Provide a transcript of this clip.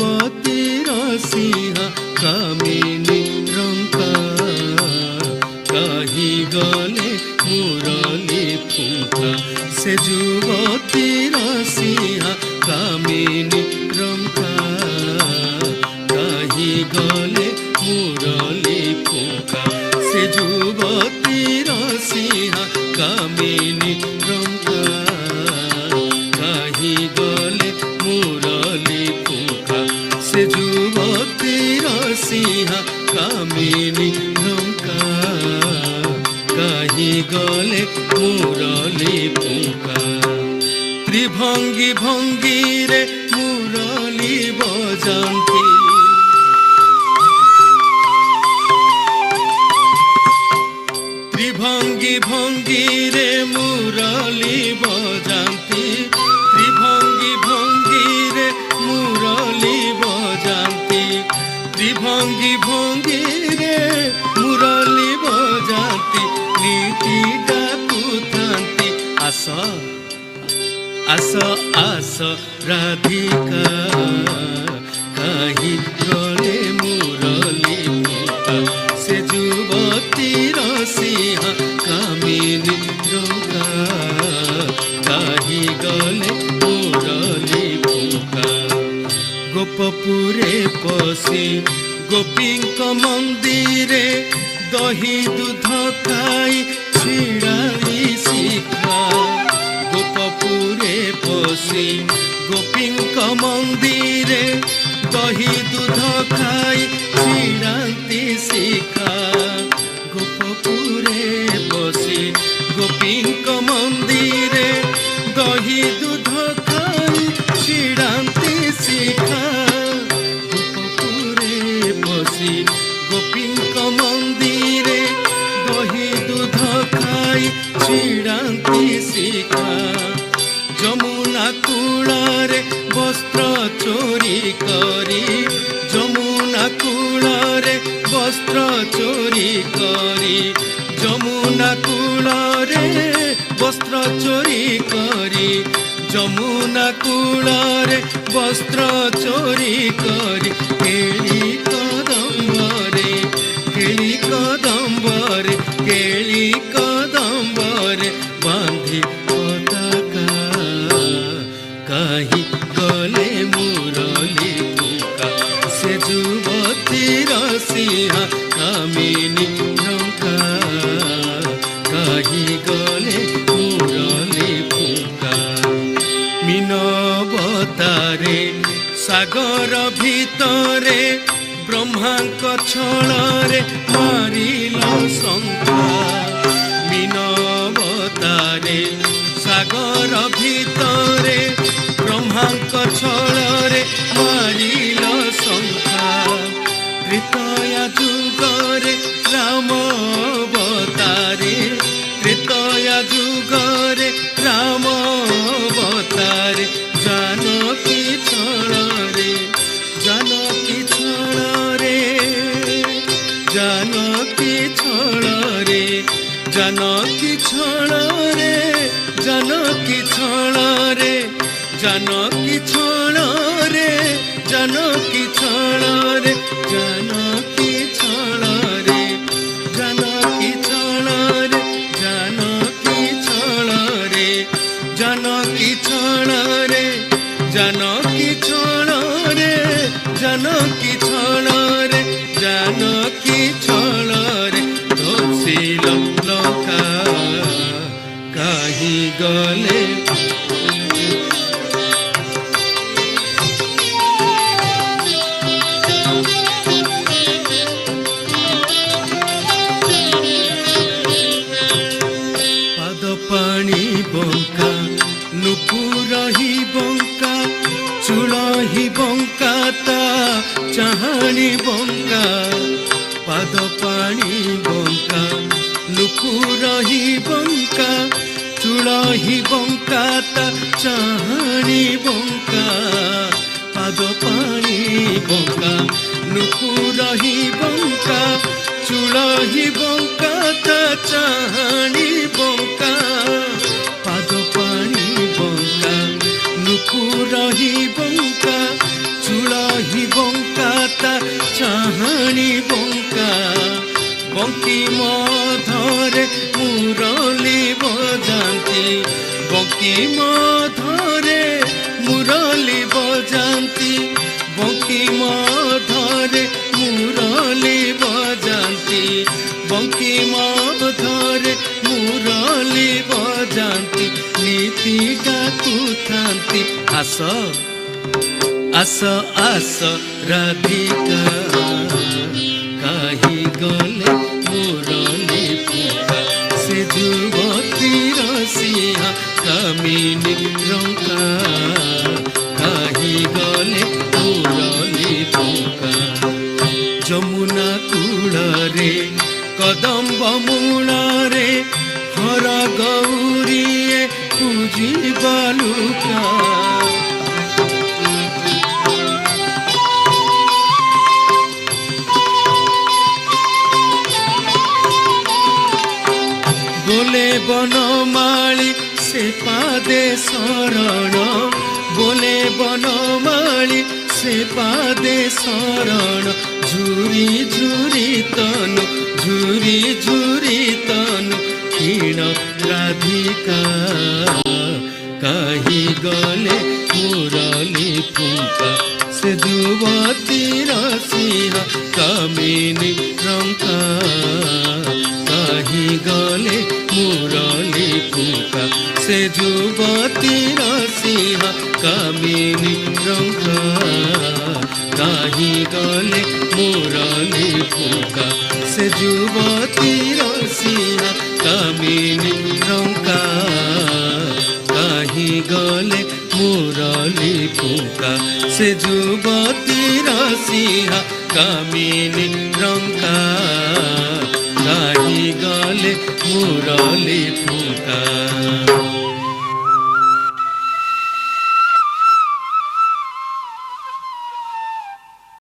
যুবতীর সিংহ কামিনী রঙ্কা কাহি গলে মুরলী ফুঙ্কা সে যুবতীর সিংহ কামিনী রঙ্কা কাহি গলে মুরলী ফুঙ্কা সে যুবতীর সিংহ কামিনী রঙ্কা কাহি গলে মুরলী ফুঙ্কা সে যুবতীর সিংহ কামিনী রঙ্কা কাহি গলে মুরলী ফুঙ্কা ত্রিভঙ্গি ভঙ্গিরে মুরলী বজান্তি ত্রিভঙ্গি ভঙ্গিরে মুরলী বজান্তি ত্রিভঙ্গি ভঙ্গিরে মুরলী বজান্তি ত্রিভঙ্গি ভঙ্গিরে মুরলী বজান্তি নীতি ডাকুথান্তি আস আস আস রাধিকা কাহি গলে মুরলী ফুঙ্কা সে যুবতীর সিংহ কামিনী রঙ্কা কাহি গলে মুরলী ফুঙ্কা গোপপুরে পশি গোপীঙ্ক মন্দিরে দহি দুধ খাই ছিড়াই শিখা গোপপুরে পশি গোপীঙ্ক মন্দিরে দহি দুধ খাই ছিড়ান্তি শিখা গোপপুরে পশি গোপীঙ্ক মন্দিরে দহি দুধ খাই ছিড়ান্তি শিখা গোপপুরে পশি গোপীঙ্ক মন্দিরে দহি দুধ খাই ছিড়ান্তি শিখা যমুনা কূଳରେ বস্ত্র চোরি করি যমুনা কূଳରେ বস্ত্র চোরি করি যমুনা কূଳରେ বস্ত্র চোরি করি যমুনা কূଳରେ বস্ত্র চোরি করি কেଳି কদম্বরে কেଳି কদম্বরে কেଳି কদম্বরে বাঁধি পতাকা কাহি গলে মুরলী ফুঙ্কা সে যুবতীর সিংহ কামিনী রঙ্কা কাহি গলে মুরলী ফুঙ্কা মিনবতারে সাগর ভিতরে ব্রহ্মাঙ্ক ছଳରେ মারিল শঙ্কা মিনবতারে সাগর ভিতরে ব্রহ্মাঙ্ক ছଳରେ মারিল শঙ্কা ত্রেতয়া যুগরে রাম অবতারে ত্রেতয়া যুগরে রাম অবতারে জানকী ছଳରେ জানকী ছଳରେ জানকী ছଳରେ জানকী ছଳରେ জানকী ছଳରେ জানকী ছଳରେ জানকী ছଳରେ জানকী ছଳରେ জানকী ছଳରେ জানকী ছଳରେ জানকী ছଳରେ জানকী ছଳରେ জানকী ছଳରେ জানকী ছଳରେ ধୋସିଲ ଲଙ୍କା କାହିଁ ଗଲେ ପାଣି ବଙ୍କା ନୁପୁରହି ବଙ୍କା ଚୂଳହି ବଙ୍କା ତା ଚାହାଣି ବଙ୍କା ପାଦ ପାଣି ବଙ୍କା ନୁପୁରହି ବଙ୍କା ଚୂଳହି ବଙ୍କା ତା ଚାହାଣି ବଙ୍କା ପାଦ ପାଣି ବଙ୍କା ନୁପୁରହି ବଙ୍କା ଚୂଳହି ବଙ୍କା ତା ଚାହାଣି ବଙ୍କା ପାଦ ପାଣି ବଙ୍କା ନୁପୁରହି ବଙ୍କା ଚୂଳହି बंका ता चाहाणी बंका बंकिम धरे मुरली बजाती बंकिम धरे मुरली बजाती बंकिम धरे मुरली बजाती बंकिम धरे मुरली बजाती नीति डाकुथांती आस आस आस राधिका कहीं गले मुरली फुका से जुवती रसिया कामिनी रंका कहीं गले मुरली फुका जमुना कूल रे कदम्ब मूल रे हर गौरी पूजी बालुका बोले बनमाली से पादे शरण बोले बनमाली से पादे शरण झुरी झुरी तनु झुरी झुरी तनु क्षीण राधिका कहीं गले मुरली फुका से जुवती रसिया कामिनी रंका कहीं गले मुरली फुका से जुवती रसिया कामिनी रंका कहीं गले मुरली फुका से जुवती रसिया कामिनी रंका कहीं गले मुरली फुका से जुवती रसिया कामिनी रंका कहीं गले मुरली फुका।